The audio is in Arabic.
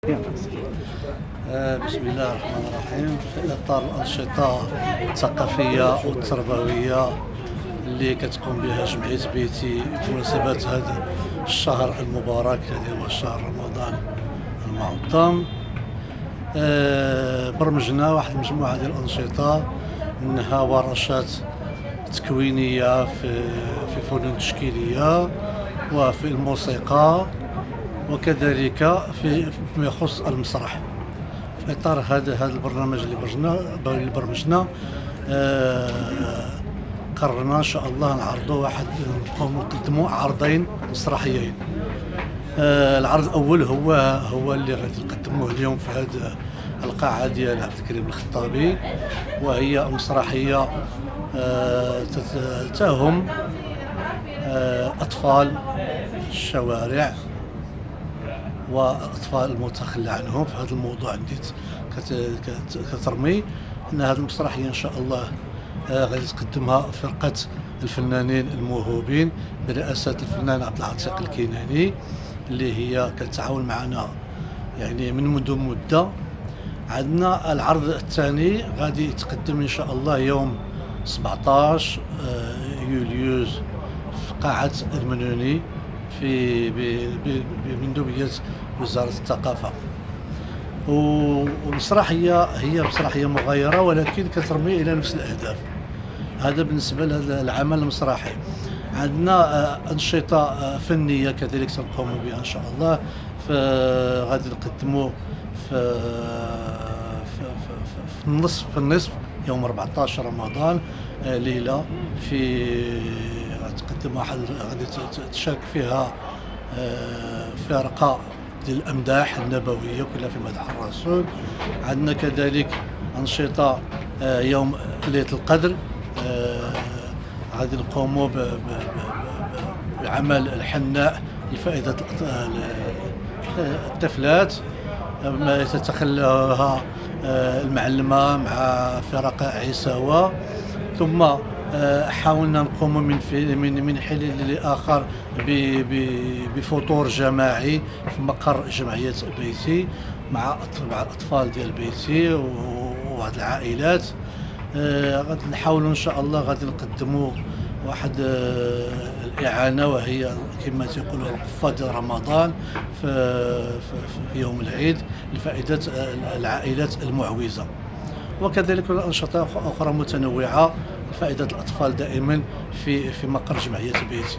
بسم الله الرحمن الرحيم. في إطار الأنشطة الثقافية والتربوية اللي كتقوم بها جمعية بيتي بمناسبة هذا الشهر المبارك الذي هو شهر رمضان المعظم، برمجنا واحد المجموعة ديال الأنشطة، منها ورشات تكوينية في فنون تشكيلية وفي الموسيقى، وكذلك فيما يخص المسرح. في اطار هذا البرنامج اللي برمجنا، قررنا ان شاء الله نقدموا عرضين مسرحيين. العرض الاول هو اللي غادي نقدموه اليوم في هذه القاعه ديال عبد الكريم الخطابي، وهي مسرحيه تهم اطفال الشوارع واطفال المتخلى عنهم. في هذا الموضوع اللي كترمي ان هذه المسرحيه ان شاء الله غادي تقدمها فرقه الفنانين الموهوبين برئاسه الفنان عبد العتيق الكناني، اللي هي كتعاون معنا يعني منذ مده. عندنا العرض الثاني غادي يتقدم ان شاء الله يوم 17 يوليوز في قاعه المنوني في بمندوبية وزارة الثقافة. والمسرحية هي مسرحية مغايرة ولكن كترمي إلى نفس الأهداف. هذا بالنسبة للعمل المسرحي. عندنا أنشطة فنية كذلك سنقوم بها إن شاء الله. غادي نقدموا في النصف يوم 14 رمضان ليلة تقدم غادي تشارك فيها فرقة ديال الأمداح النبوية كلها في مدح الرسول. عندنا كذلك أنشطة يوم ليلة القدر، غادي نقوموا بعمل الحناء لفائدة الطفلات ما تتخلها المعلمة مع فرق عيساوة. ثم حاولنا نقوم من حين لآخر بفطور جماعي في مقر جمعية بيتي مع الأطفال ديال بيتي وبعض العائلات. غادي نحاولوا إن شاء الله غادي نقدموا واحد الإعانة، وهي كما تيقولوا القفة ديال رمضان في يوم العيد لفائدة العائلات المعوزة. وكذلك أنشطة أخرى متنوعة لفائدة الأطفال دائما في مقر جمعية بيتي.